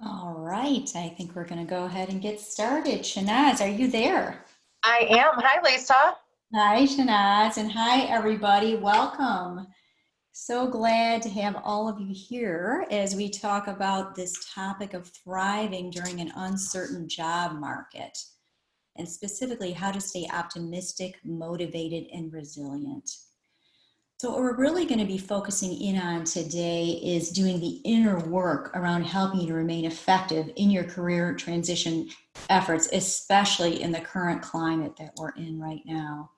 All right, I think we're going to go ahead and get started. Shahnaz, are you there? I am. Hi, Lisa. Hi, Shahnaz, and hi, everybody. Welcome. So glad to have all of you here as we talk about this topic of thriving during an uncertain job market, and specifically how to stay optimistic, motivated, and resilient. So what we're really going to be focusing in on today is doing the inner work around helping you to remain effective in your career transition efforts, especially in the current climate that we're in right now.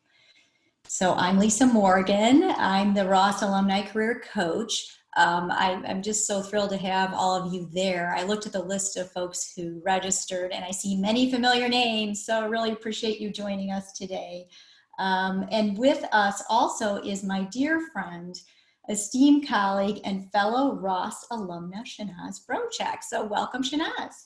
So I'm Lisa Morgan. I'm the Ross Alumni Career Coach. I'm just so thrilled to have all of you there. I looked at the list of folks who registered and I see many familiar names, so I really appreciate you joining us today. And with us also is my dear friend, esteemed colleague, and fellow Ross alumna, Shahnaz Broucek. So welcome, Shahnaz.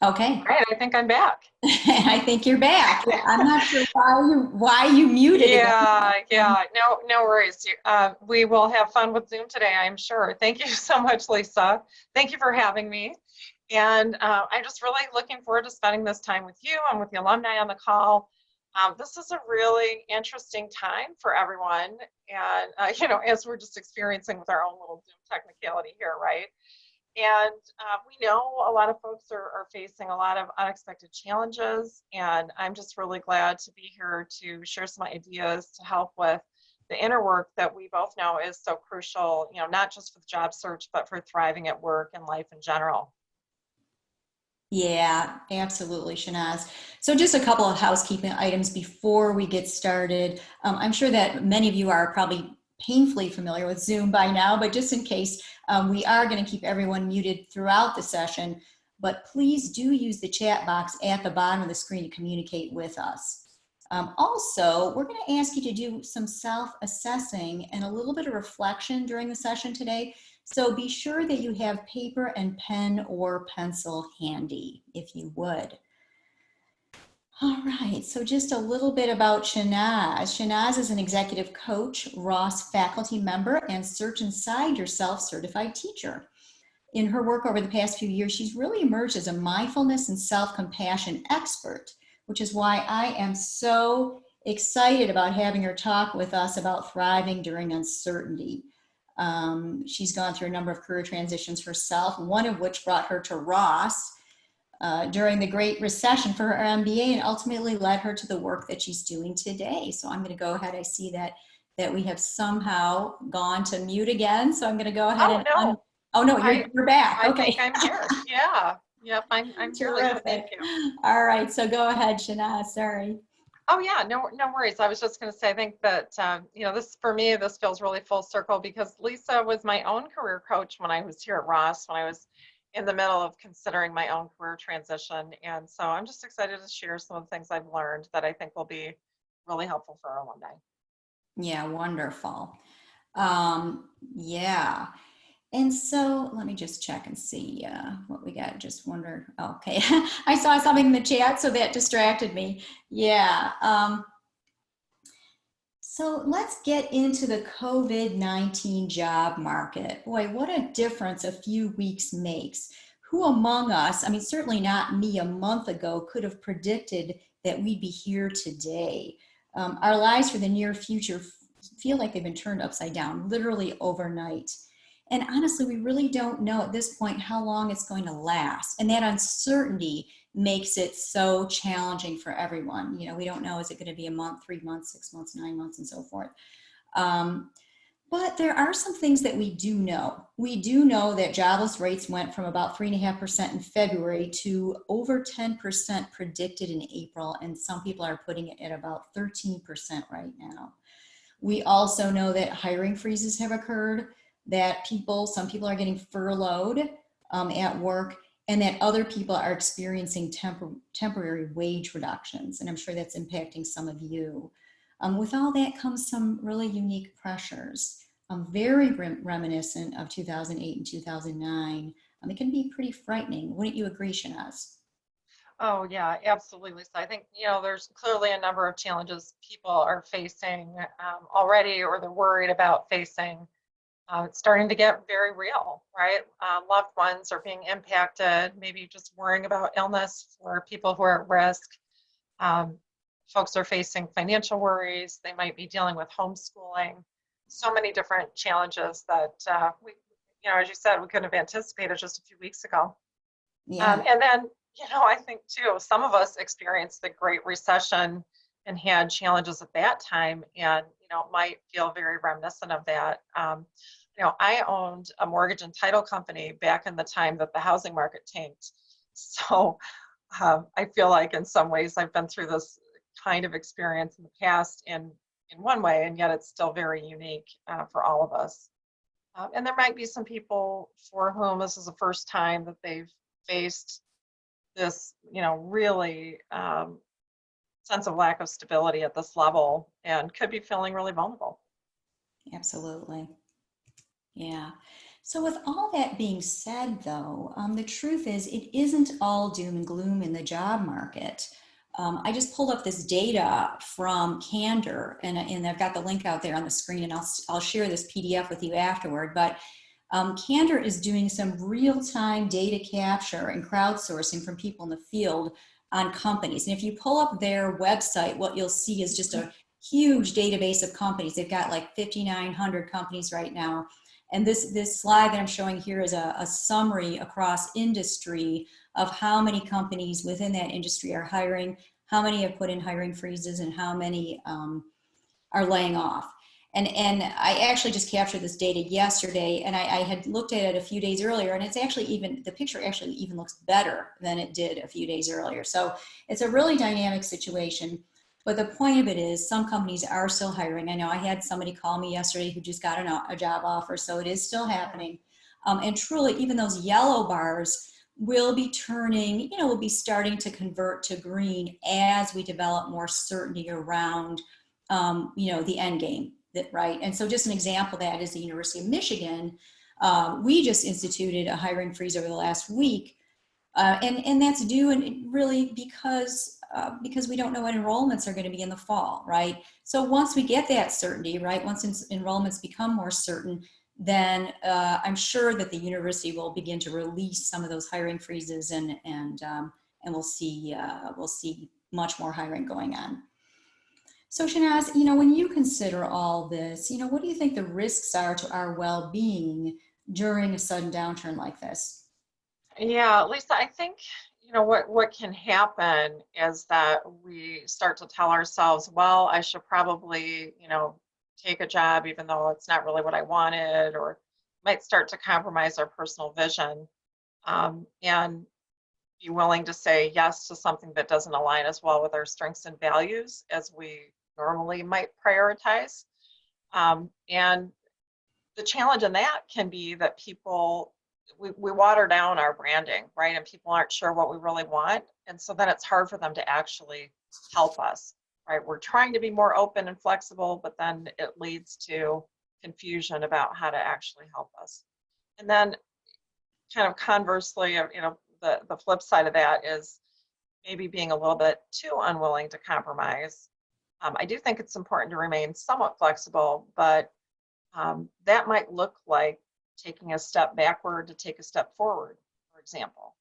Okay, All right, I think I'm back. I think you're back. Yeah, I'm not sure why you muted again. Yeah. No worries. We will have fun with Zoom today, I'm sure. Thank you so much, Lisa. Thank you for having me. And I'm just really looking forward to spending this time with you and with the alumni on the call. This is a really interesting time for everyone. And, as we're just experiencing with our own little Zoom technicality here, right? And we know a lot of folks are facing a lot of unexpected challenges, and I'm just really glad to be here to share some ideas to help with the inner work that we both know is so crucial, not just for the job search, but for thriving at work and life in general. Yeah, absolutely, Shahnaz. So just a couple of housekeeping items before we get started. I'm sure that many of you are probably painfully familiar with Zoom by now, but just in case, we are going to keep everyone muted throughout the session, but please do use the chat box at the bottom of the screen to communicate with us. Also, we're going to ask you to do some self-assessing and a little bit of reflection during the session today. So be sure that you have paper and pen or pencil handy, if you would. All right, so just a little bit about Shahnaz. Shahnaz is an executive coach, Ross faculty member, and Search Inside Yourself certified teacher. In her work over the past few years, she's really emerged as a mindfulness and self-compassion expert, which is why I am so excited about having her talk with us about thriving during uncertainty. She's gone through a number of career transitions herself, one of which brought her to Ross during the Great Recession for her MBA and ultimately led her to the work that she's doing today. So I'm going to go ahead. I see that we have somehow gone to mute again. So I'm going to go ahead Oh and no, oh no, I you're back. I think Okay, I'm here. Yeah. Yep, I'm here, Lisa. Thank terrific. you. All right, so go ahead, Shana. Sorry. Oh yeah, no worries. I was just going to say, I think that this for me, this feels really full circle because Lisa was my own career coach when I was here at Ross, when I was in the middle of considering my own career transition, and so I'm just excited to share some of the things I've learned that I think will be really helpful for our alumni. Yeah, wonderful. Yeah. And so let me just check and see what we got. Just wonder. Okay. I saw something in the chat, so that distracted me. Yeah. So let's get into the COVID-19 job market. Boy, what a difference a few weeks makes. Who among us, I mean, certainly not me a month ago, could have predicted that we'd be here today? Our lives for the near future feel like they've been turned upside down, literally overnight. And honestly, we really don't know at this point how long it's going to last. And that uncertainty makes it so challenging for everyone. We don't know, is it going to be a month, 3 months, 6 months, 9 months, and so forth. Um, but there are some things that we do know. We do know that jobless rates went from about 3.5% in February to over 10% predicted in April, and some people are putting it at about 13% right now. We also know that hiring freezes have occurred, that some people are getting furloughed at work, and that other people are experiencing temporary wage reductions. And I'm sure that's impacting some of you. With all that comes some really unique pressures, very reminiscent of 2008 and 2009. It can be pretty frightening. Wouldn't you agree, Shanaz? Oh yeah, absolutely, Lisa. I think, there's clearly a number of challenges people are facing already or they're worried about facing. It's starting to get very real, right? Loved ones are being impacted, maybe just worrying about illness for people who are at risk. Um, Folks are facing financial worries. They might be dealing with homeschooling. So many different challenges that as you said, we couldn't have anticipated just a few weeks ago. Yeah. And then, I think too, some of us experienced the Great Recession and had challenges at that time, and might feel very reminiscent of that. I owned a mortgage and title company back in the time that the housing market tanked. So I feel like in some ways I've been through this kind of experience in the past in one way, and yet it's still very unique for all of us. And there might be some people for whom this is the first time that they've faced this, really sense of lack of stability at this level and could be feeling really vulnerable. Absolutely. Yeah. So with all that being said, though, the truth is it isn't all doom and gloom in the job market. I just pulled up this data from Candor, and I've got the link out there on the screen, and I'll share this PDF with you afterward. But Candor is doing some real-time data capture and crowdsourcing from people in the field on companies. And if you pull up their website, what you'll see is just a huge database of companies. They've got like 5,900 companies right now. And this slide that I'm showing here is a summary across industry of how many companies within that industry are hiring, how many have put in hiring freezes, and how many are laying off. And I actually just captured this data yesterday, and I had looked at it a few days earlier, and it's actually the picture actually even looks better than it did a few days earlier. So it's a really dynamic situation. But the point of it is some companies are still hiring. I know I had somebody call me yesterday who just got a job offer, so it is still happening. And truly, even those yellow bars will be turning, will be starting to convert to green as we develop more certainty around, the end game, right? And so just an example of that is the University of Michigan. We just instituted a hiring freeze over the last week. And that's due and really because we don't know what enrollments are going to be in the fall, right? So once we get that certainty, right, once enrollments become more certain, then I'm sure that the university will begin to release some of those hiring freezes, and we'll see much more hiring going on. So Shahnaz, when you consider all this, what do you think the risks are to our well-being during a sudden downturn like this? Yeah, Lisa, I think, what can happen is that we start to tell ourselves, well, I should probably, take a job even though it's not really what I wanted, or might start to compromise our personal vision, and be willing to say yes to something that doesn't align as well with our strengths and values as we normally might prioritize. And the challenge in that can be that we water down our branding, right? And people aren't sure what we really want. And so then it's hard for them to actually help us, right? We're trying to be more open and flexible, but then it leads to confusion about how to actually help us. And then kind of conversely, the flip side of that is maybe being a little bit too unwilling to compromise. I do think it's important to remain somewhat flexible, but that might look like taking a step backward to take a step forward, for example.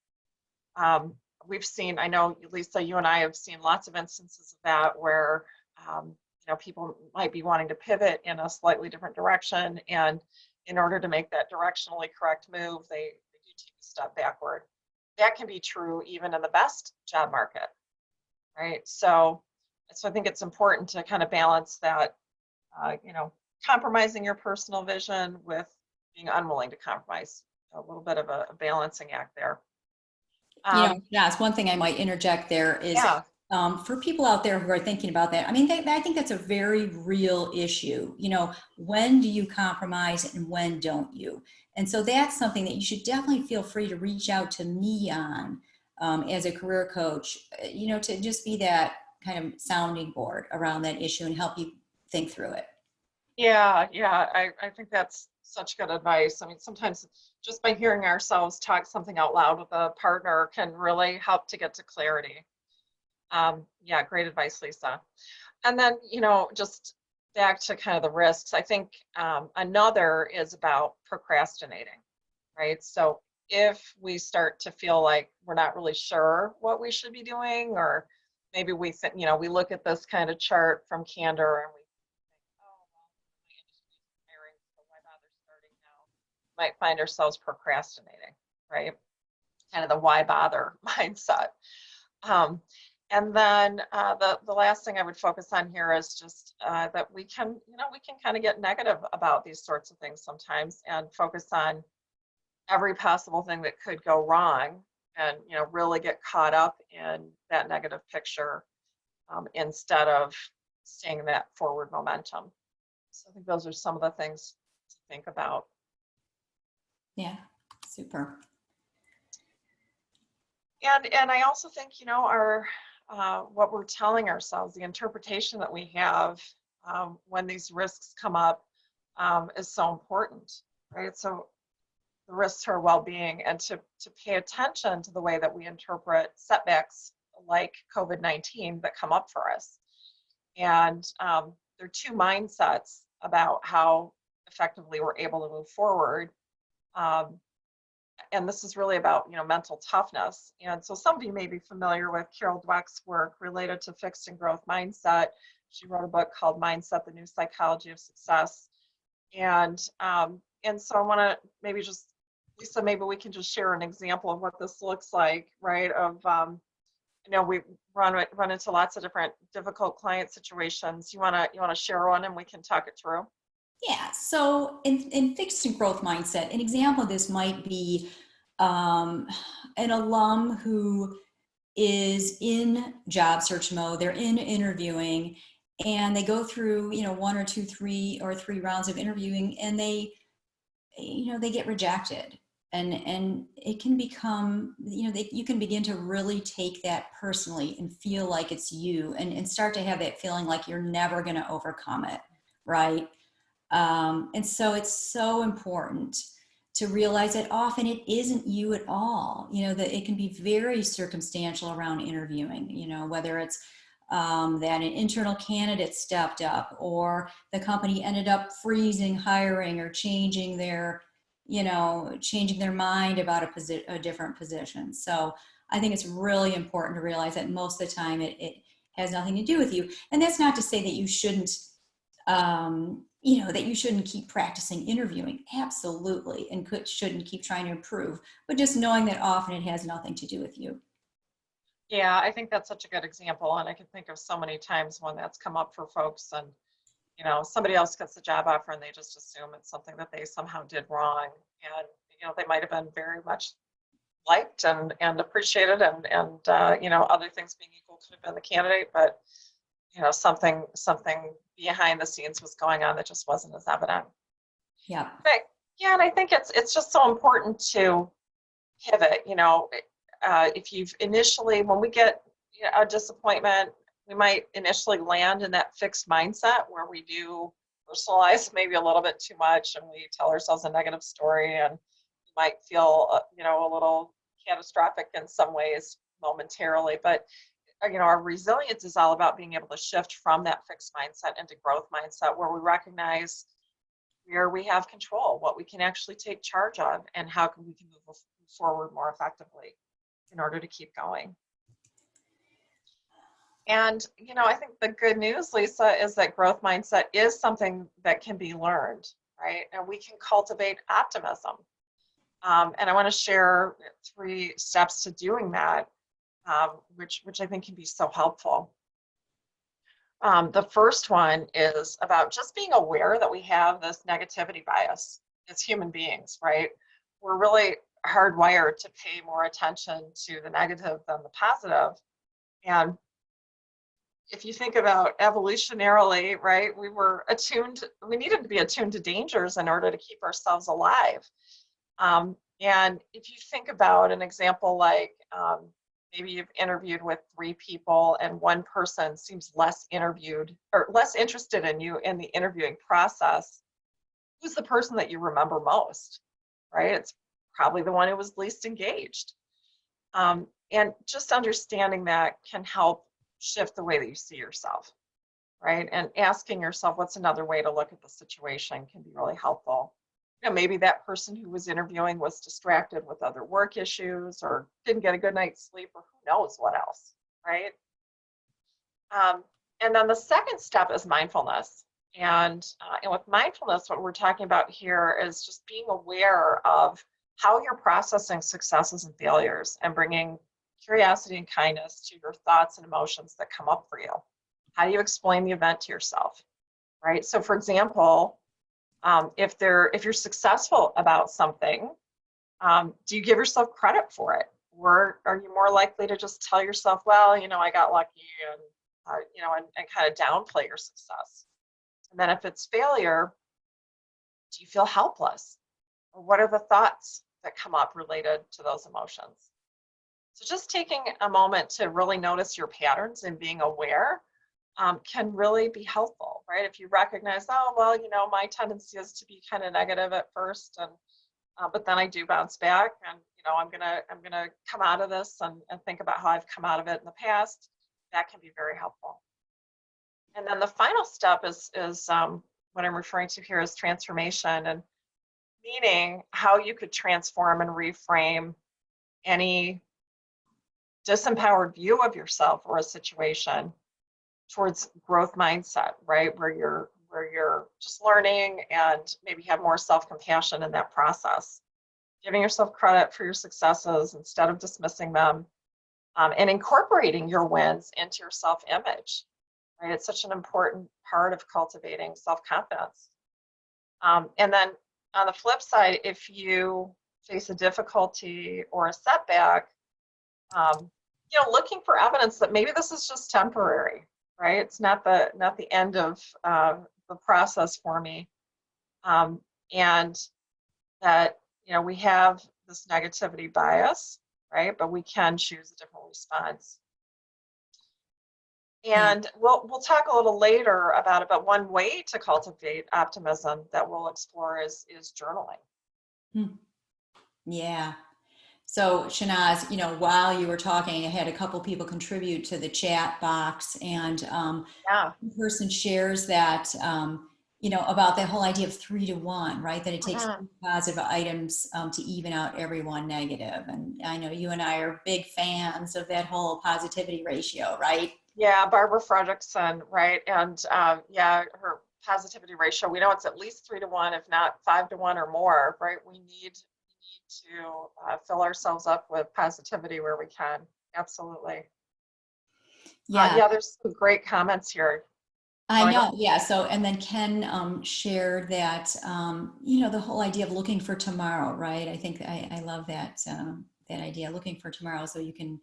We've seen, I know, Lisa, you and I have seen lots of instances of that where, people might be wanting to pivot in a slightly different direction. And in order to make that directionally correct move, they do take a step backward. That can be true even in the best job market, right? So I think it's important to kind of balance that, compromising your personal vision with being unwilling to compromise. A little bit of a balancing act there. Yes, one thing I might interject there is Yeah, for people out there who are thinking about that, I mean, I think that's a very real issue. When do you compromise and when don't you? And so that's something that you should definitely feel free to reach out to me on as a career coach, to just be that kind of sounding board around that issue and help you think through it. yeah. I think that's such good advice. I mean, sometimes just by hearing ourselves talk something out loud with a partner can really help to get to clarity. Yeah, great advice, Lisa. And then, just back to kind of the risks, I think another is about procrastinating, right? So if we start to feel like we're not really sure what we should be doing, or maybe we think, we look at this kind of chart from Candor and we think, oh, well, my industry's hiring, so why bother starting now? Might find ourselves procrastinating, right? Kind of the why bother mindset. Um, and then the last thing I would focus on here is just that we can kind of get negative about these sorts of things sometimes and focus on every possible thing that could go wrong, and really get caught up in that negative picture, instead of staying in that forward momentum. So I think those are some of the things to think about. Yeah, super. And I also think, our what we're telling ourselves, the interpretation that we have when these risks come up, is so important, right? So the risks to our well-being, and to pay attention to the way that we interpret setbacks like COVID-19 that come up for us. And there are two mindsets about how effectively we're able to move forward. Um, and this is really about mental toughness. And so some of you may be familiar with Carol Dweck's work related to fixed and growth mindset. She wrote a book called Mindset: The New Psychology of Success. And so I want to maybe just, Lisa, maybe we can just share an example of what this looks like, right? Of we run into lots of different difficult client situations. You want to share one and we can talk it through? Yeah, so in fixed and growth mindset, an example of this might be an alum who is in job search mode, they're in interviewing, and they go through, one or two, three rounds of interviewing, and they get rejected. And it can become, you can begin to really take that personally and feel like it's you, and start to have that feeling like you're never going to overcome it, right? And so it's so important to realize that often it isn't you at all. That it can be very circumstantial around interviewing, whether it's that an internal candidate stepped up, or the company ended up freezing hiring, or changing their mind about a different position. So I think it's really important to realize that most of the time it has nothing to do with you. And that's not to say that you shouldn't that you shouldn't keep practicing interviewing. Absolutely. And shouldn't keep trying to improve, but just knowing that often it has nothing to do with you. Yeah, I think that's such a good example. And I can think of so many times when that's come up for folks, and somebody else gets the job offer and they just assume it's something that they somehow did wrong. And they might have been very much liked and appreciated, and other things being equal, could have been the candidate, but something behind the scenes was going on that just wasn't as evident. Yeah. But yeah, and I think it's just so important to pivot. If you've initially, when we get a disappointment, we might initially land in that fixed mindset where we do personalize maybe a little bit too much, and we tell ourselves a negative story, and we might feel a little catastrophic in some ways momentarily. But our resilience is all about being able to shift from that fixed mindset into growth mindset, where we recognize where we have control, what we can actually take charge of, and how we can move forward more effectively in order to keep going. And I think the good news, Lisa, is that growth mindset is something that can be learned, right? And we can cultivate optimism. And I want to share 3 steps to doing that, which I think can be so helpful. The first one is about just being aware that we have this negativity bias as human beings, right? We're really hardwired to pay more attention to the negative than the positive. And if you think about evolutionarily, right, we needed to be attuned to dangers in order to keep ourselves alive. And if you think about an example like, maybe you've interviewed with 3 people and one person seems less interested in you in the interviewing process, who's the person that you remember most, right? It's probably the one who was least engaged. And just understanding that can help shift the way that you see yourself. right? And asking yourself, what's another way to look at the situation can be really helpful. Maybe that person who was interviewing was distracted with other work issues or didn't get a good night's sleep or who knows what else, right? And then the second step is mindfulness. And with mindfulness, what we're talking about here is just being aware of how you're processing successes and failures and bringing curiosity and kindness to your thoughts and emotions that come up for you. How do you explain the event to yourself, right? So for example, if you're successful about something, do you give yourself credit for it? Or are you more likely to just tell yourself, well, I got lucky and kind of downplay your success? And then if it's failure, do you feel helpless? Or what are the thoughts that come up related to those emotions? So just taking a moment to really notice your patterns and being aware can really be helpful, right? If you recognize, oh, well, my tendency is to be kind of negative at first, and but then I do bounce back, and I'm gonna come out of this and think about how I've come out of it in the past. That can be very helpful. And then the final step is what I'm referring to here is transformation, and meaning how you could transform and reframe any disempowered view of yourself or a situation towards growth mindset, right? Where you're just learning and maybe have more self-compassion in that process, giving yourself credit for your successes instead of dismissing them, and incorporating your wins into your self-image, right? It's such an important part of cultivating self-confidence. And then on the flip side, if you face a difficulty or a setback, looking for evidence that maybe this is just temporary, right? It's not the end of the process for me, and that we have this negativity bias, right? But we can choose a different response. And we'll talk a little later about it, but one way to cultivate optimism that we'll explore is journaling. Yeah. So Shahnaz, while you were talking, I had a couple people contribute to the chat box, and Yeah. one person shares that, about the whole idea of 3 to 1, right? That it takes two positive items to even out every one negative. And I know you and I are big fans of that whole positivity ratio, right? Yeah, Barbara Fredrickson, right? And her positivity ratio, we know it's at least 3 to 1, if not 5 to 1 or more, right? We need to fill ourselves up with positivity where we can. Absolutely. Yeah. There's some great comments here. I know. Yeah. So, and then Ken shared that, the whole idea of looking for tomorrow, right? I think I love that, that idea, looking for tomorrow, so you can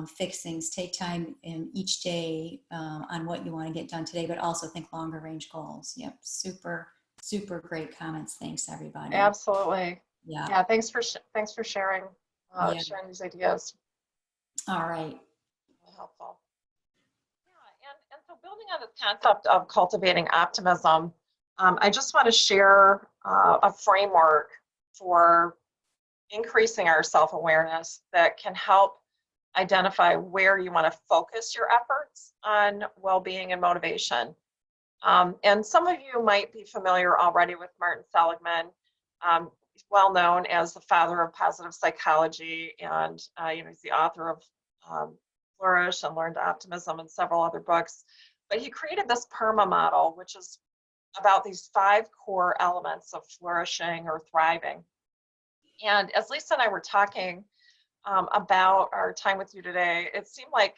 fix things, take time in each day on what you want to get done today, but also think longer range goals. Yep. Super, super great comments. Thanks, everybody. Absolutely. Yeah. Yeah. Thanks for sharing sharing these ideas. All right. Really helpful. And so building on the concept of cultivating optimism, I just want to share a framework for increasing our self-awareness that can help identify where you want to focus your efforts on well-being and motivation. And some of you might be familiar already with Martin Seligman. He's well known as the father of positive psychology, and he's the author of Flourish and Learn to Optimism and several other books. But he created this PERMA model, which is about these 5 core elements of flourishing or thriving. And as Lisa and I were talking about our time with you today, it seemed like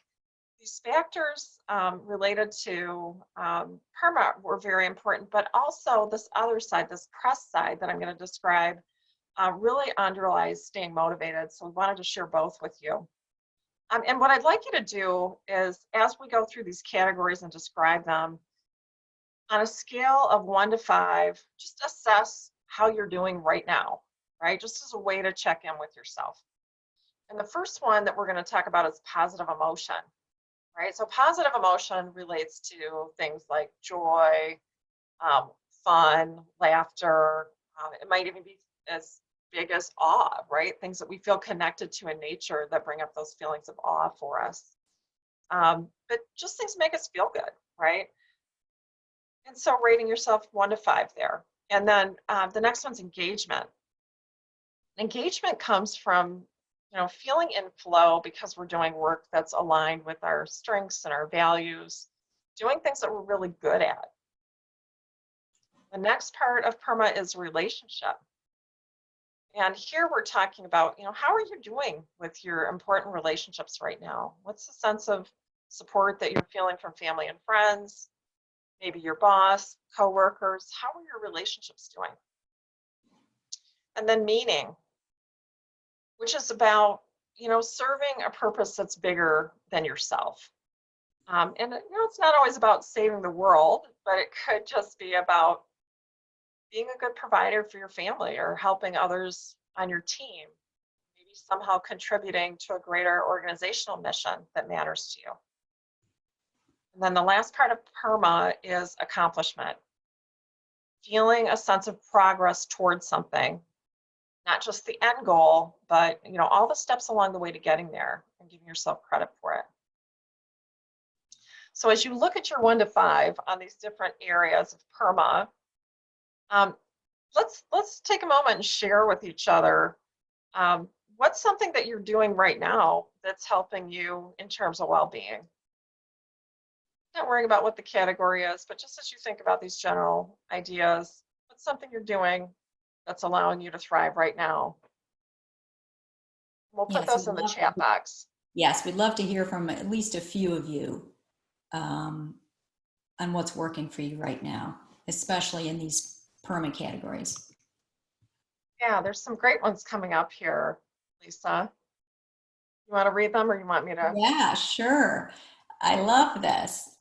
these factors related to PERMA were very important, but also this other side, this press side that I'm going to describe, really underlies staying motivated. So we wanted to share both with you. And what I'd like you to do is, as we go through these categories and describe them, on a scale of 1 to 5, just assess how you're doing right now, right? Just as a way to check in with yourself. And the first one that we're going to talk about is positive emotion, right? So positive emotion relates to things like joy, fun, laughter. It might even be as big as awe, right? Things that we feel connected to in nature that bring up those feelings of awe for us. But just things make us feel good, right? And so rating yourself 1 to 5 there. And then the next one's engagement. Engagement comes from, feeling in flow because we're doing work that's aligned with our strengths and our values, doing things that we're really good at. The next part of PERMA is relationship. And here we're talking about, how are you doing with your important relationships right now? What's the sense of support that you're feeling from family and friends, maybe your boss, coworkers? How are your relationships doing? And then meaning, which is about, serving a purpose that's bigger than yourself. And it's not always about saving the world, but it could just be about being a good provider for your family or helping others on your team, maybe somehow contributing to a greater organizational mission that matters to you. And then the last part of PERMA is accomplishment, feeling a sense of progress towards something, not just the end goal, but all the steps along the way to getting there and giving yourself credit for it. So as you look at your 1 to 5 on these different areas of PERMA, let's take a moment and share with each other what's something that you're doing right now that's helping you in terms of well-being. Not worrying about what the category is, but just as you think about these general ideas, what's something you're doing that's allowing you to thrive right now? We'll put those in the chat box. Yes, we'd love to hear from at least a few of you on what's working for you right now, especially in these PERMA categories. Yeah, there's some great ones coming up here, Lisa. You want to read them or you want me to? Yeah, sure. I love this.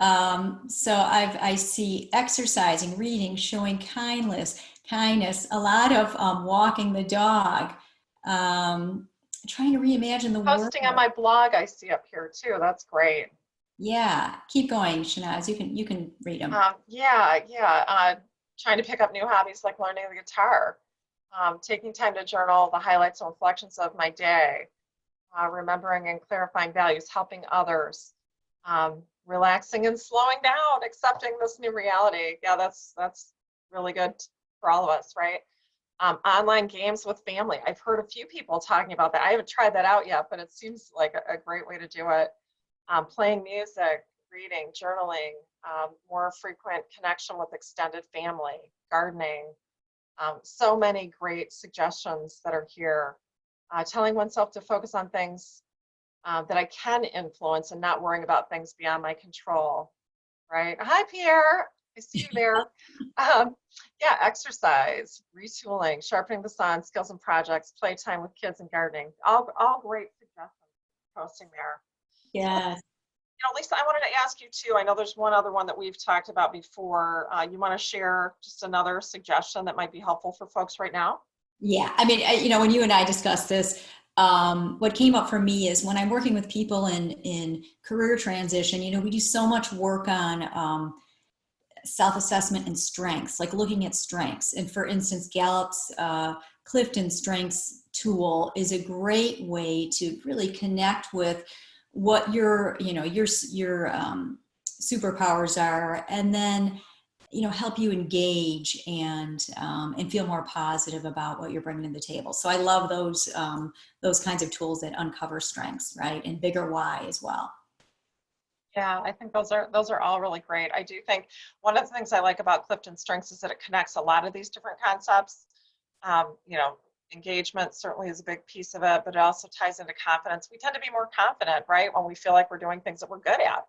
So I see exercising, reading, showing kindness, a lot of walking the dog, trying to reimagine the world. Posting on my blog, I see up here too. That's great. Yeah, keep going, Shahnaz. You can read them. Trying to pick up new hobbies like learning the guitar, taking time to journal the highlights and reflections of my day, remembering and clarifying values, helping others, relaxing and slowing down, accepting this new reality. Yeah, that's really good for all of us, right? Online games with family. I've heard a few people talking about that. I haven't tried that out yet, but it seems like a great way to do it. Playing music, reading, journaling, more frequent connection with extended family, gardening. So many great suggestions that are here. Telling oneself to focus on things that I can influence and not worrying about things beyond my control, right? Hi, Pierre. I see you there. Exercise, retooling, sharpening the saw on skills and projects, playtime with kids and gardening. All great suggestions posting there. Yes. Lisa, I wanted to ask you too, I know there's one other one that we've talked about before. You want to share just another suggestion that might be helpful for folks right now? Yeah, I mean, when you and I discussed this, what came up for me is when I'm working with people in career transition, we do so much work on self-assessment and strengths, like looking at strengths. And for instance, Gallup's Clifton Strengths tool is a great way to really connect with what your superpowers are, and then help you engage and feel more positive about what you're bringing to the table. So I love those kinds of tools that uncover strengths, right, and bigger why as well. Yeah, I think those are all really great. I do think one of the things I like about Clifton Strengths is that it connects a lot of these different concepts. Engagement certainly is a big piece of it, but it also ties into confidence. We tend to be more confident, right, when we feel like we're doing things that we're good at.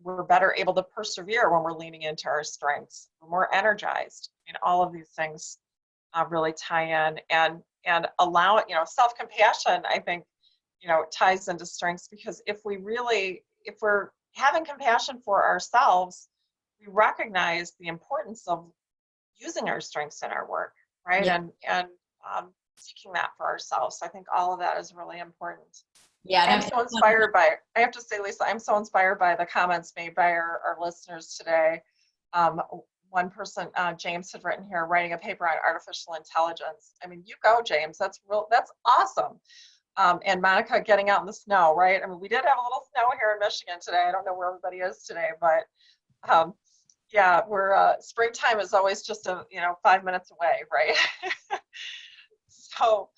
We're better able to persevere when we're leaning into our strengths. We're more energized. All of these things really tie in and allow it. Self-compassion, I think, ties into strengths, because if we're having compassion for ourselves, we recognize the importance of using our strengths in our work, right? Yeah. And seeking that for ourselves. So I think all of that is really important. Yeah, I'm so inspired by, I have to say, Lisa, I'm so inspired by the comments made by our listeners today. One person, James, had written here, writing a paper on artificial intelligence. I mean, you go, James. That's awesome. And Monica getting out in the snow, right? I mean, we did have a little snow here in Michigan today. I don't know where everybody is today, but Yeah, we're springtime is always just 5 minutes away, right? So,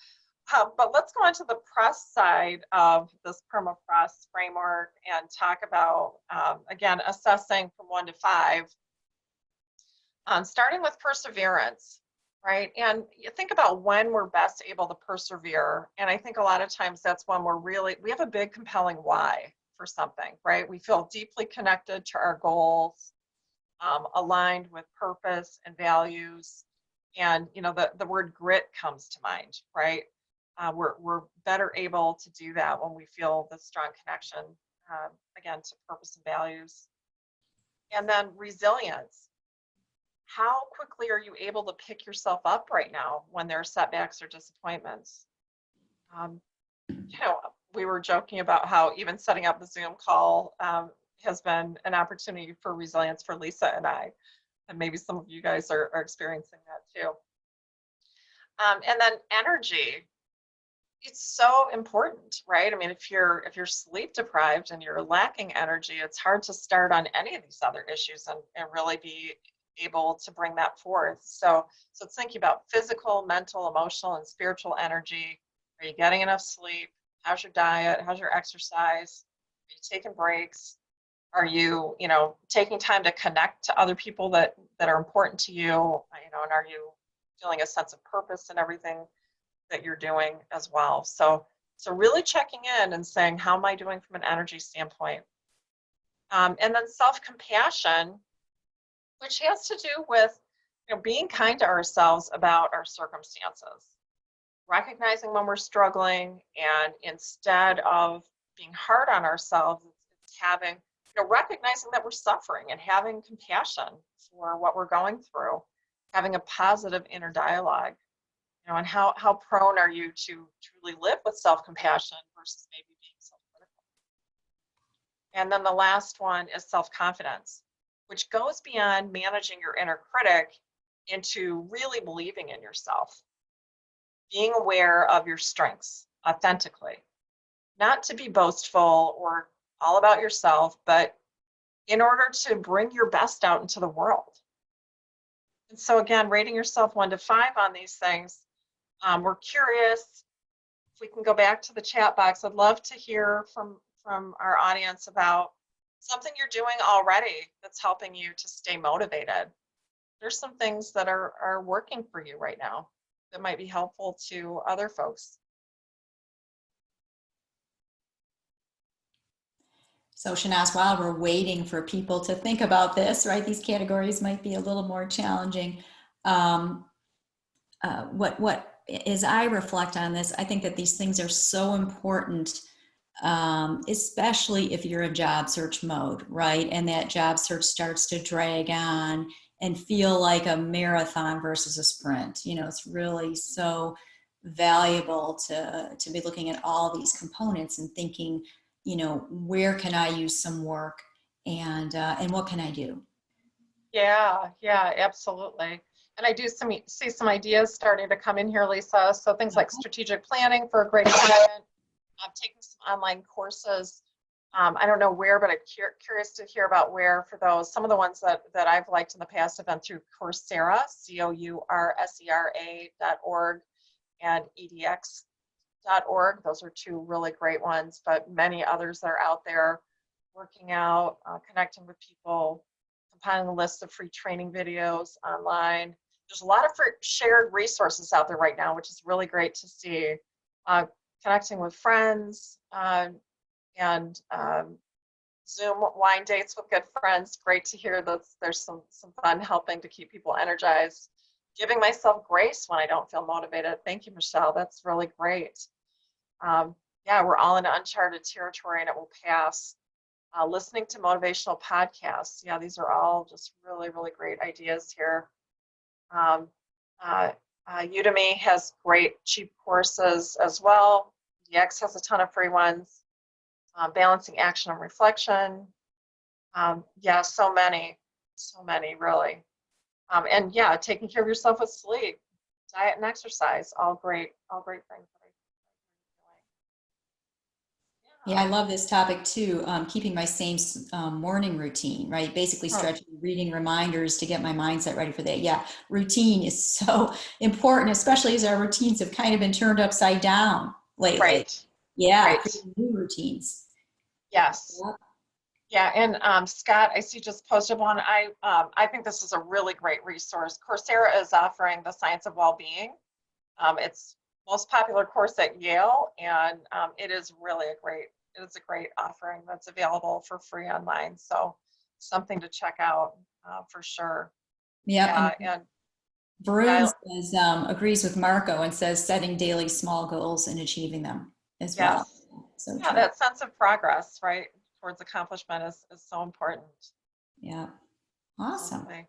but let's go on to the press side of this permafrost framework and talk about, again, assessing from 1 to 5, starting with perseverance, right? And you think about when we're best able to persevere. And I think a lot of times that's when we have a big compelling why for something, right? We feel deeply connected to our goals, aligned with purpose and values. And, the word grit comes to mind, right? We're better able to do that when we feel the strong connection, again, to purpose and values. And then resilience. How quickly are you able to pick yourself up right now when there are setbacks or disappointments? Um, we were joking about how even setting up the Zoom call has been an opportunity for resilience for Lisa and I, and maybe some of you guys are experiencing that too. And then energy. It's so important, right? I mean, if you're sleep deprived and you're lacking energy, it's hard to start on any of these other issues and really be able to bring that forth. So it's thinking about physical, mental, emotional, and spiritual energy. Are you getting enough sleep? How's your diet? How's your exercise? Are you taking breaks? Are you, taking time to connect to other people that are important to you? And are you feeling a sense of purpose in everything that you're doing as well? So really checking in and saying, how am I doing from an energy standpoint? And then self-compassion, which has to do with being kind to ourselves about our circumstances, recognizing when we're struggling, and instead of being hard on ourselves, it's having, recognizing that we're suffering and having compassion for what we're going through, having a positive inner dialogue, and how prone are you to truly live with self-compassion versus maybe being self-critical. And then the last one is self-confidence, which goes beyond managing your inner critic into really believing in yourself, being aware of your strengths authentically, not to be boastful or all about yourself, but in order to bring your best out into the world. And so again, rating yourself 1 to 5 on these things. We're curious if we can go back to the chat box. I'd love to hear from our audience about something you're doing already that's helping you to stay motivated. There's some things that are working for you right now that might be helpful to other folks. So Shahnaz, while we're waiting for people to think about this, right, these categories might be a little more challenging. As I reflect on this, I think that these things are so important, especially if you're in job search mode, right? And that job search starts to drag on and feel like a marathon versus a sprint. It's really so valuable to be looking at all these components and thinking, where can I use some work, and what can I do? Yeah, absolutely. And I do see some ideas starting to come in here, Lisa. So things like strategic planning for a great client. I'm taking some online courses. I don't know where, but I'm curious to hear about where for those. Some of the ones that I've liked in the past have been through Coursera, COURSERA.org, and edX.org. Those are 2 really great ones, but many others that are out there, working out, connecting with people, compiling a list of free training videos online. There's a lot of shared resources out there right now, which is really great to see. Connecting with friends, and Zoom wine dates with good friends. Great to hear that there's some fun helping to keep people energized. Giving myself grace when I don't feel motivated. Thank you, Michelle. That's really great. We're all in uncharted territory and it will pass. Listening to motivational podcasts. Yeah, these are all just really, really great ideas here. Udemy has great cheap courses as well. EDX has a ton of free ones. Balancing action and reflection. So many really. And taking care of yourself with sleep, diet, and exercise. All great things that Yeah, I love this topic too. Keeping my same morning routine, right? Basically Hmm. stretching, reading reminders to get my mindset ready for that. Yeah, routine is so important, especially as our routines have kind of been turned upside down lately. Right, Yeah, right. creating new routines. Yes. Yep. Yeah, and Scott, I see just posted one. I think this is a really great resource. Coursera is offering the Science of Wellbeing. It's most popular course at Yale, and it is really it is a great offering that's available for free online. So something to check out for sure. Yep. And Yeah, and Varun yeah, says, agrees with Marco and says setting daily small goals and achieving them as well. yes, So yeah, true. that sense of progress, right, towards accomplishment is so important. Yeah. Awesome. Absolutely.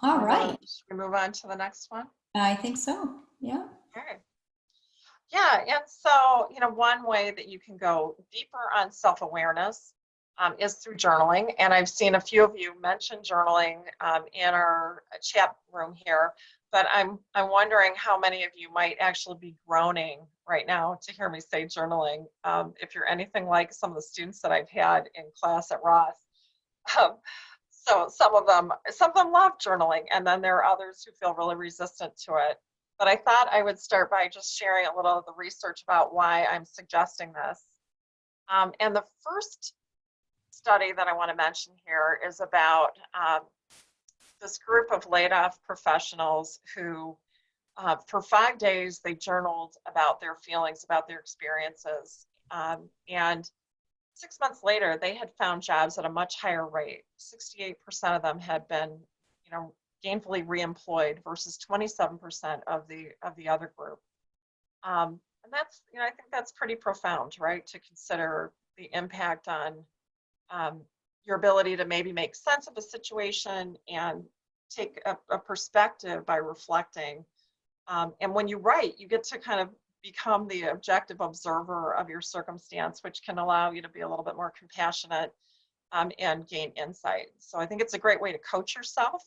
All right. Should we move on to the next one? I think so. Yeah. Okay. Yeah, and so, one way that you can go deeper on self-awareness is through journaling. And I've seen a few of you mention journaling in our chat room here, but I'm wondering how many of you might actually be groaning right now to hear me say journaling. If you're anything like some of the students that I've had in class at Ross. Um, so some of them love journaling, and then there are others who feel really resistant to it. But I thought I would start by just sharing a little of the research about why I'm suggesting this. And the first study that I want to mention here is about this group of laid off professionals who, for 5 days, they journaled about their feelings, about their experiences. And 6 months later, they had found jobs at a much higher rate. 68% of them had been, gainfully reemployed versus 27% of the other group. And that's, I think that's pretty profound, right? To consider the impact on your ability to maybe make sense of a situation and take a perspective by reflecting. And when you write, you get to kind of become the objective observer of your circumstance, which can allow you to be a little bit more compassionate and gain insight. So I think it's a great way to coach yourself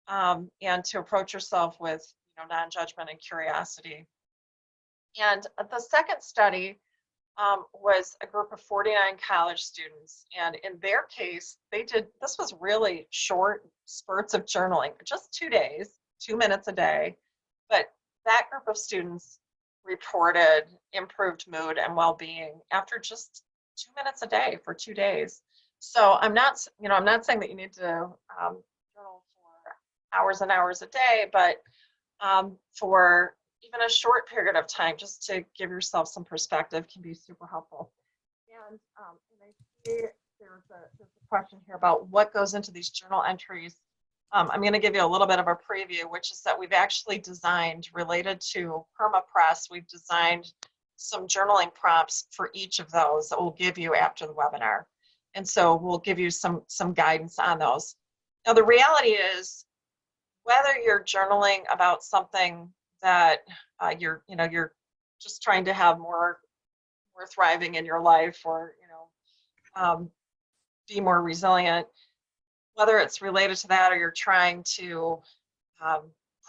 and to approach yourself with non-judgment and curiosity. And the second study was a group of 49 college students. And in their case, this was really short spurts of journaling, just 2 days, 2 minutes a day. But that group of students reported improved mood and well-being after just 2 minutes a day for 2 days. So I'm not saying that you need to journal for hours and hours a day, but for even a short period of time, just to give yourself some perspective can be super helpful. And I see there's a question here about what goes into these journal entries. I'm going to give you a little bit of a preview, which is that we've actually designed, related to PermaPress, we've designed some journaling prompts for each of those that we'll give you after the webinar. And so we'll give you some guidance on those. Now, the reality is, whether you're journaling about something that you're just trying to have more thriving in your life, or be more resilient, whether it's related to that or you're trying to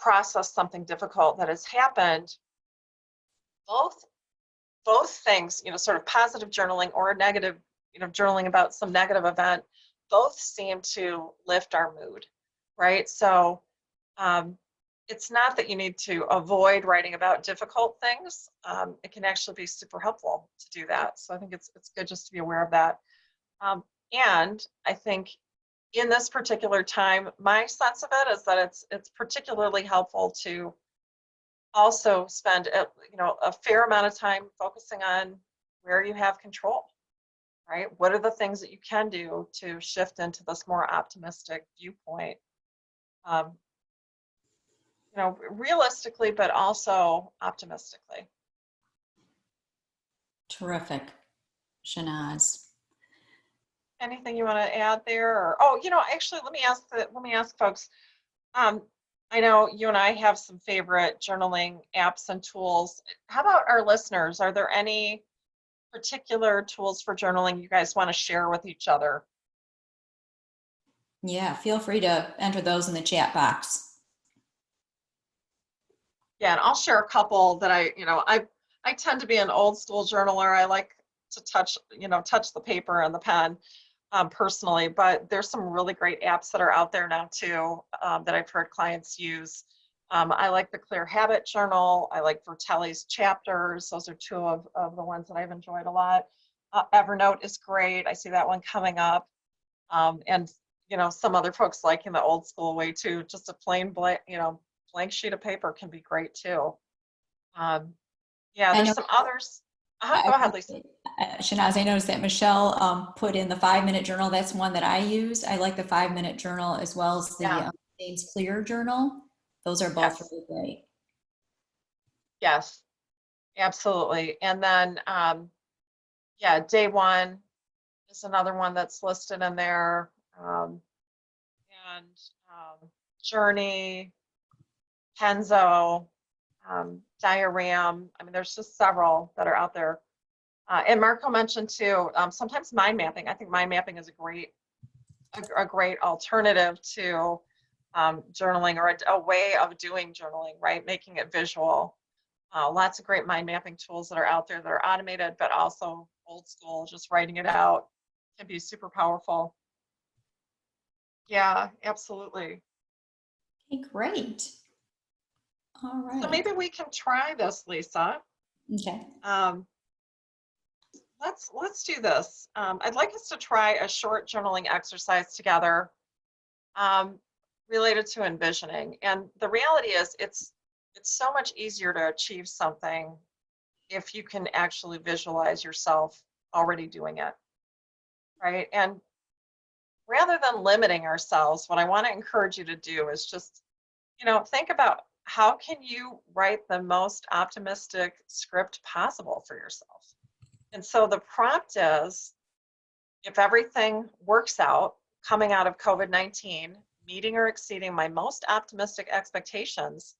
process something difficult that has happened, both things, sort of positive journaling or negative, journaling about some negative event, both seem to lift our mood, right? So it's not that you need to avoid writing about difficult things. It can actually be super helpful to do that. So I think it's good just to be aware of that. And I think in this particular time, my sense of it is that it's particularly helpful to also spend a fair amount of time focusing on where you have control, right? What are the things that you can do to shift into this more optimistic viewpoint? Um, realistically, but also optimistically. Terrific, Shahnaz. Anything you want to add there? Or, actually, let me ask folks. Um, I know you and I have some favorite journaling apps and tools. How about our listeners? Are there any particular tools for journaling you guys want to share with each other? Yeah, feel free to enter those in the chat box. Yeah, and I'll share a couple that I tend to be an old school journaler. I like to touch the paper and the pen personally, but there's some really great apps that are out there now too that I've heard clients use. I like the Clear Habit Journal. I like Vertelli's Chapters. Those are two of the ones that I've enjoyed a lot. Evernote is great. I see that one coming up. And some other folks liking the old school way too. Just a plain blank sheet of paper can be great too. Um, yeah, I there's know, some others. Go I, ahead, Lisa. Shahnaz, I noticed that Michelle put in the 5-minute journal. That's one that I use. I like the 5-minute journal as well as the Yeah, James Clear journal. Those are both yes, really great. yes, absolutely. And then, yeah, Day One is another one that's listed in there. And Journey, Kenzo, Diagram. I mean, there's just several that are out there. And Marco mentioned too, sometimes mind mapping. I think mind mapping is a great alternative to journaling, or a way of doing journaling, right? Making it visual. Lots of great mind mapping tools that are out there that are automated, but also old school, just writing it out can be super powerful. Yeah, absolutely. Okay, great. All So right. maybe we can try this, Lisa. Okay. Um, let's do this. I'd like us to try a short journaling exercise together um, related to envisioning. And the reality is, it's so much easier to achieve something if you can actually visualize yourself already doing it, right? And rather than limiting ourselves, what I want to encourage you to do is just, think about how can you write the most optimistic script possible for yourself. And so the prompt is, if everything works out coming out of COVID-19, meeting or exceeding my most optimistic expectations,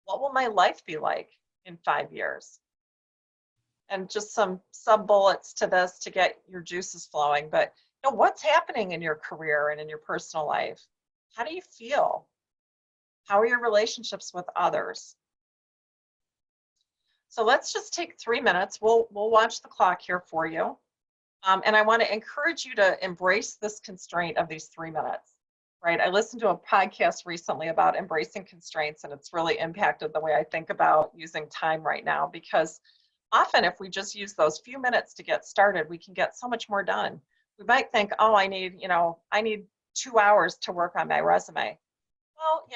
what will my life be like in 5 years? And just some sub bullets to this to get your juices flowing. But what's happening in your career and in your personal life? How do you feel? How are your relationships with others? So let's just take 3 minutes. We'll watch the clock here for you. And I want to encourage you to embrace this constraint of these 3 minutes, right? I listened to a podcast recently about embracing constraints, and it's really impacted the way I think about using time right now, because often if we just use those few minutes to get started, we can get so much more done. We might think, oh, I need 2 hours to work on my resume. Well,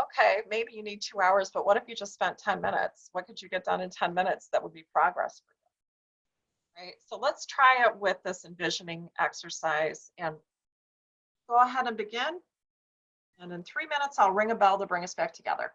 okay, maybe you need 2 hours, but what if you just spent 10 minutes? What could you get done in 10 minutes that would be progress for you, right? So let's try it with this envisioning exercise and go ahead and begin. And in 3 minutes, I'll ring a bell to bring us back together.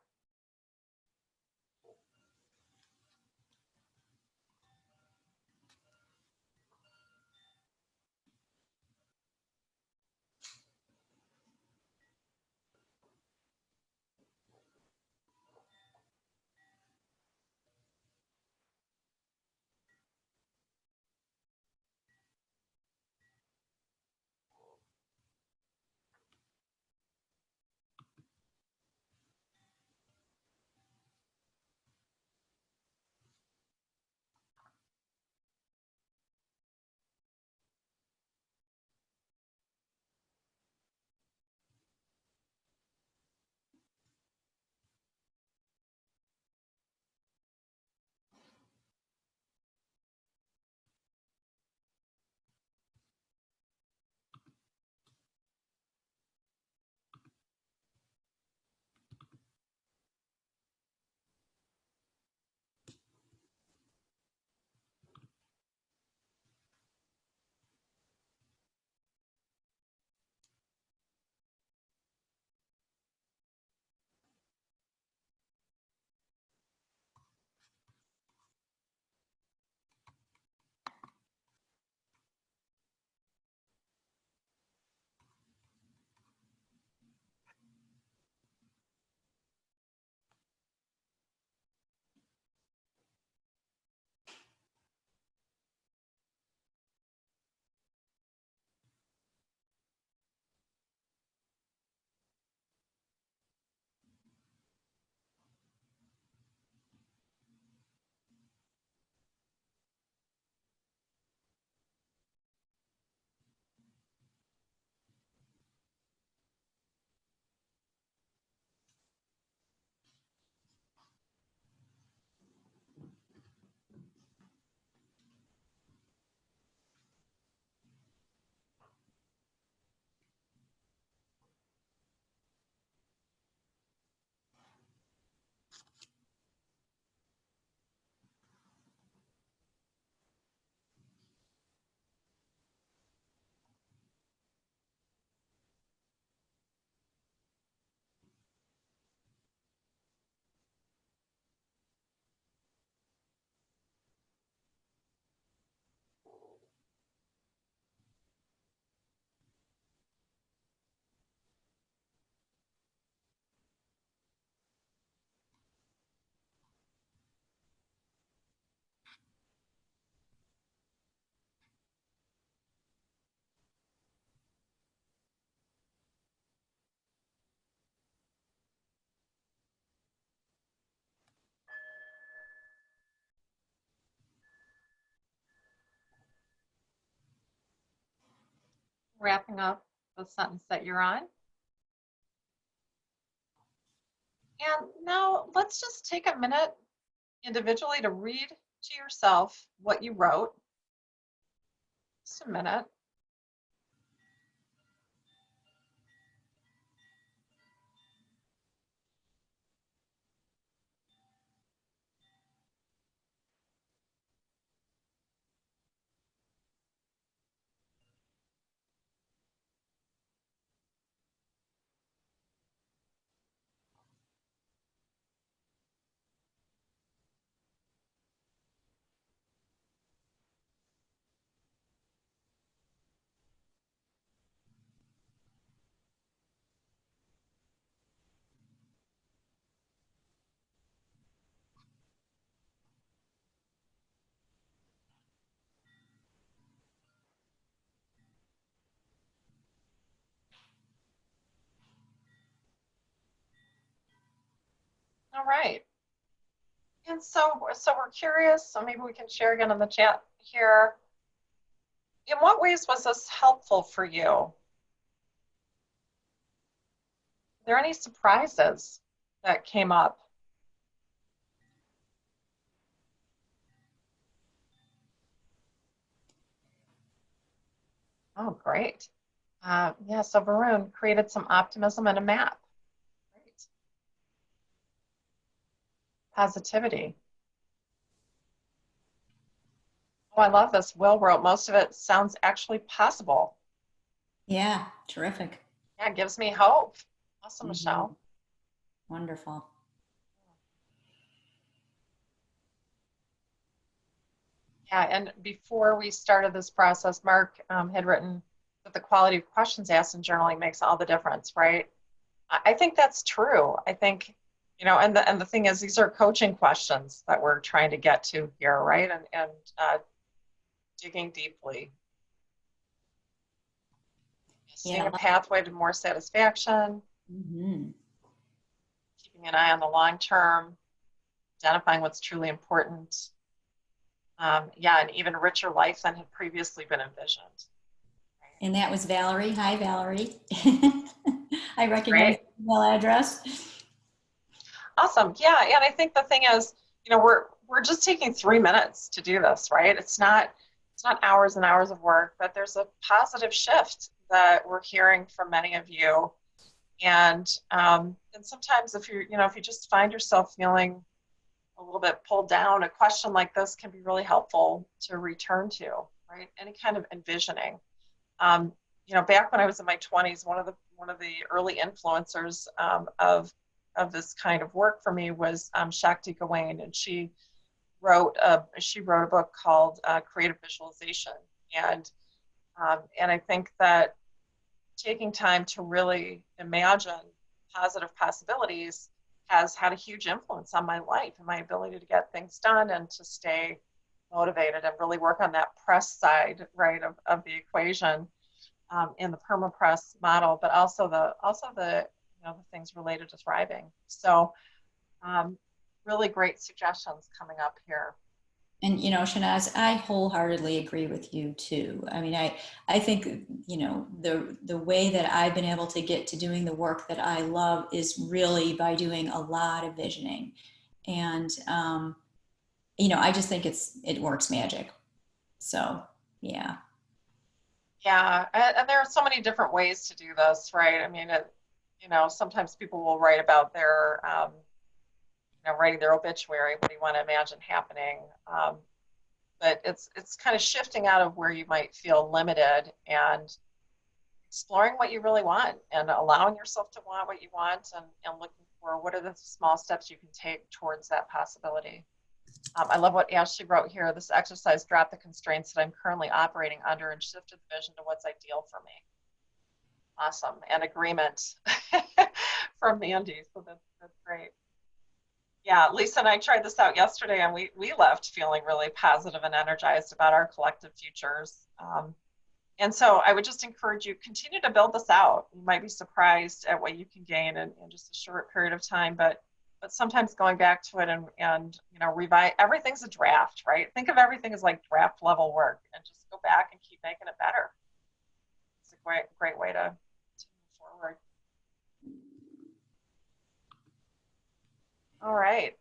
wrapping up the sentence that you're on. And now let's just take a minute individually to read to yourself what you wrote. Just a minute. All right. And so we're curious, so maybe we can share again in the chat here. In what ways was this helpful for you? Are there any surprises that came up? Oh, great. Yeah, so Varun created some optimism and a map. Great. Positivity. Oh, I love this. Will wrote, most of it sounds actually possible. Yeah, terrific. Yeah, it gives me hope. Awesome, Mhm. Michelle. Wonderful. Yeah, and before we started this process, Mark had written that the quality of questions asked in journaling makes all the difference, right? I think that's true. I think, and the thing is, these are coaching questions that we're trying to get to here, right? And digging deeply, seeing Yeah. a pathway to more satisfaction, Hmm. keeping an eye on the long term, identifying what's truly important. Yeah, an even richer life than had previously been envisioned. And that was Valerie. Hi, Valerie. I recognize Great. the email address. Awesome. Yeah, and I think the thing is, we're just taking 3 minutes to do this, right? It's not hours and hours of work, but there's a positive shift that we're hearing from many of you. And sometimes if you just find yourself feeling a little bit pulled down, a question like this can be really helpful to return to, right? Any kind of envisioning. Back when I was in my 20s, one of the early influencers of this kind of work for me was Shakti Gawain, and she wrote a book called Creative Visualization, and I think that taking time to really imagine positive possibilities has had a huge influence on my life and my ability to get things done and to stay motivated and really work on that press side, right, of the equation, in the permapress model, but also the the things related to thriving. So really great suggestions coming up here. And Shahnaz, I wholeheartedly agree with you too. I mean, I think the way that I've been able to get to doing the work that I love is really by doing a lot of visioning, and I just think it works magic. So yeah, Yeah, and there are so many different ways to do this, right? I mean, sometimes people will write about writing their obituary. What do you want to imagine happening? But it's kind of shifting out of where you might feel limited and exploring what you really want and allowing yourself to want what you want, and looking for what are the small steps you can take towards that possibility. I love what Ashley wrote here. This exercise dropped the constraints that I'm currently operating under and shifted the vision to what's ideal for me. Awesome. And agreement from Mandy. So that's great. Yeah, Lisa and I tried this out yesterday, and we left feeling really positive and energized about our collective futures. And so I would just encourage you, continue to build this out. You might be surprised at what you can gain in just a short period of time, but sometimes going back to it and revise. Everything's a draft, right? Think of everything as like draft level work, and just go back and keep making it better. It's a great way to move forward. All right.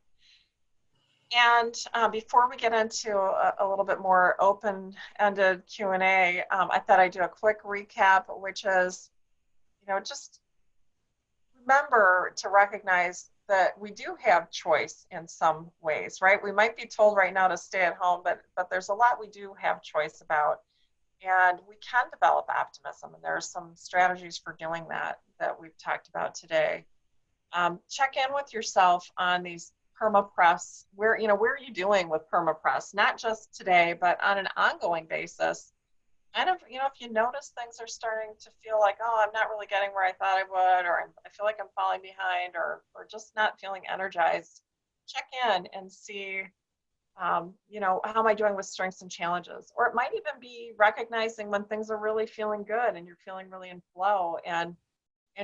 And before we get into a little bit more open-ended Q&A, I thought I'd do a quick recap, which is, just remember to recognize that we do have choice in some ways, right? We might be told right now to stay at home, but there's a lot we do have choice about. And we can develop optimism, and there are some strategies for doing that we've talked about today. Check in with yourself on these permapress. Where are you doing with permapress? Not just today, but on an ongoing basis. Kind of, if you notice things are starting to feel like, oh, I'm not really getting where I thought I would, or I feel like I'm falling behind, or just not feeling energized, check in and see, how am I doing with strengths and challenges? Or it might even be recognizing when things are really feeling good and you're feeling really in flow, and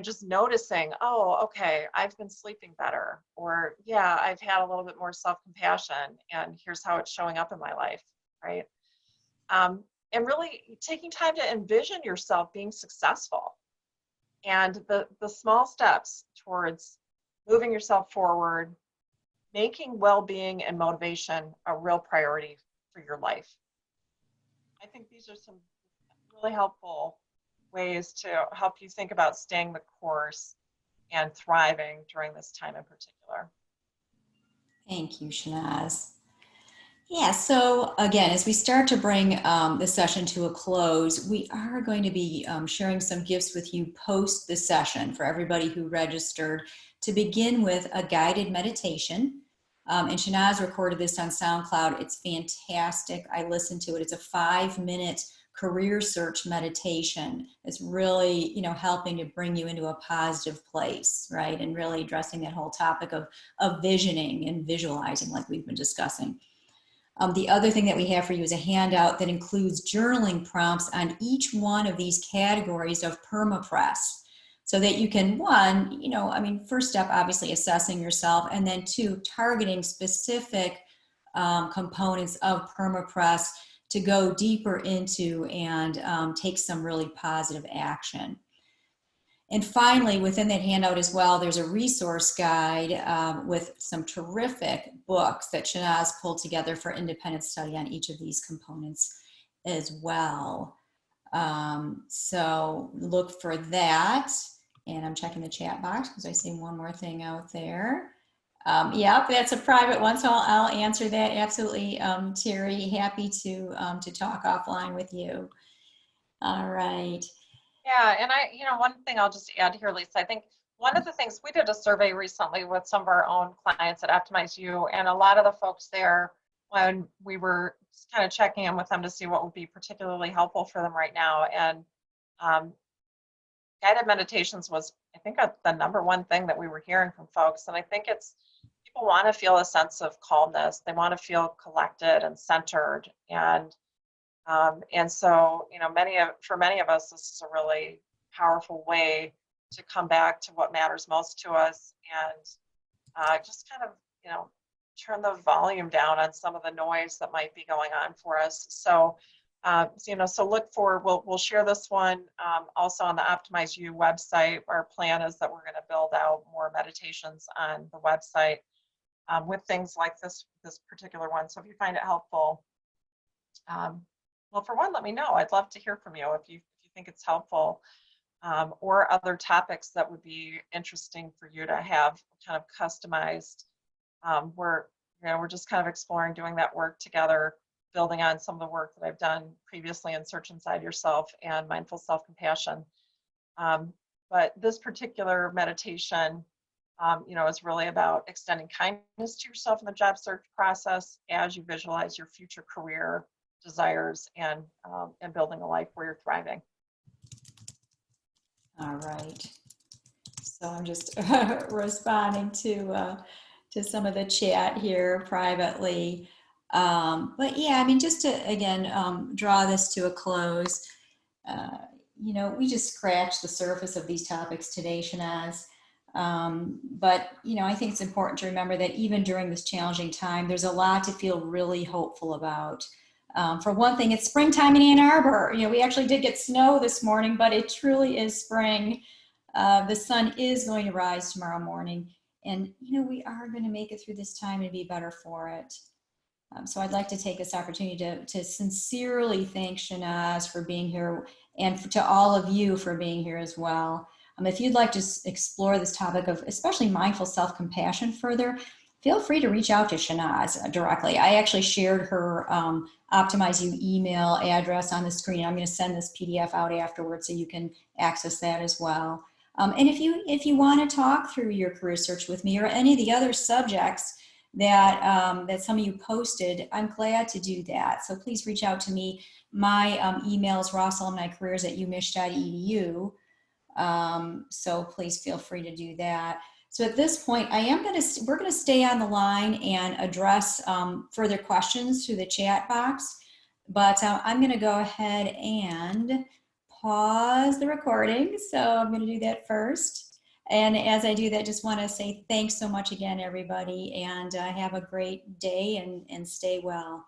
just noticing, oh, okay, I've been sleeping better, or yeah, I've had a little bit more self-compassion, and here's how it's showing up in my life, right? And really taking time to envision yourself being successful, and the small steps towards moving yourself forward, making well-being and motivation a real priority for your life. I think these are some really helpful ways to help you think about staying the course and thriving during this time in particular. Thank you, Shahnaz. Yeah, so again, as we start to bring the session to a close, we are going to be sharing some gifts with you post the session for everybody who registered, to begin with a guided meditation. And Shahnaz recorded this on SoundCloud. It's fantastic. I listened to it. It's a 5-minute career search meditation. It's really, helping to bring you into a positive place, right? And really addressing that whole topic of visioning and visualizing, like we've been discussing. The other thing that we have for you is a handout that includes journaling prompts on each one of these categories of permapress, so that you can, one, first step, obviously assessing yourself, and then two, targeting specific components of permapress to go deeper into and take some really positive action. And finally, within that handout as well, there's a resource guide with some terrific books that Shahnaz pulled together for independent study on each of these components as well. So look for that. And I'm checking the chat box because I see one more thing out there. Yep, that's a private one, so I'll answer that. Absolutely, Terry, happy to talk offline with you. All right. Yeah, and one thing I'll just add here, Lisa, I think one of the things, we did a survey recently with some of our own clients at Optimize You, and a lot of the folks there, when we were kind of checking in with them to see what would be particularly helpful for them right now, and guided meditations was, I think, the number one thing that we were hearing from folks. And I think it's, people want to feel a sense of calmness. They want to feel collected and centered. And so, for many of us, this is a really powerful way to come back to what matters most to us, and just kind of, turn the volume down on some of the noise that might be going on for us. So, so look for, we'll share this one also on the Optimize You website. Our plan is that we're going to build out more meditations on the website with things like this particular one. So if you find it helpful, well, for one, let me know. I'd love to hear from you if you think it's helpful, or other topics that would be interesting for you to have kind of customized. We're just kind of exploring doing that work together, building on some of the work that I've done previously in Search Inside Yourself and Mindful Self-Compassion. But this particular meditation, is really about extending kindness to yourself in the job search process as you visualize your future career desires and building a life where you're thriving. All right. So I'm just responding to some of the chat here privately. But yeah, just to, again, draw this to a close, we just scratched the surface of these topics today, Shahnaz. But, I think it's important to remember that even during this challenging time, there's a lot to feel really hopeful about. For one thing, it's springtime in Ann Arbor. You know, we actually did get snow this morning, but it truly is spring. The sun is going to rise tomorrow morning, and you know, we are going to make it through this time and be better for it. So I'd like to take this opportunity to sincerely thank Shahnaz for being here, and to all of you for being here as well. If you'd like to explore this topic of especially mindful self-compassion further, feel free to reach out to Shahnaz directly. I actually shared her Optimize You email address on the screen. I'm going to send this PDF out afterwards so you can access that as well. And if you want to talk through your career search with me or any of the other subjects that that some of you posted, I'm glad to do that. So please reach out to me. My email is rossalumnicareers@umich.edu. So please feel free to do that. So at this point, we're going to stay on the line and address further questions through the chat box. But I'm going to go ahead and pause the recording. So I'm going to do that first. And as I do that, just want to say thanks so much again, everybody, and have a great day and stay well.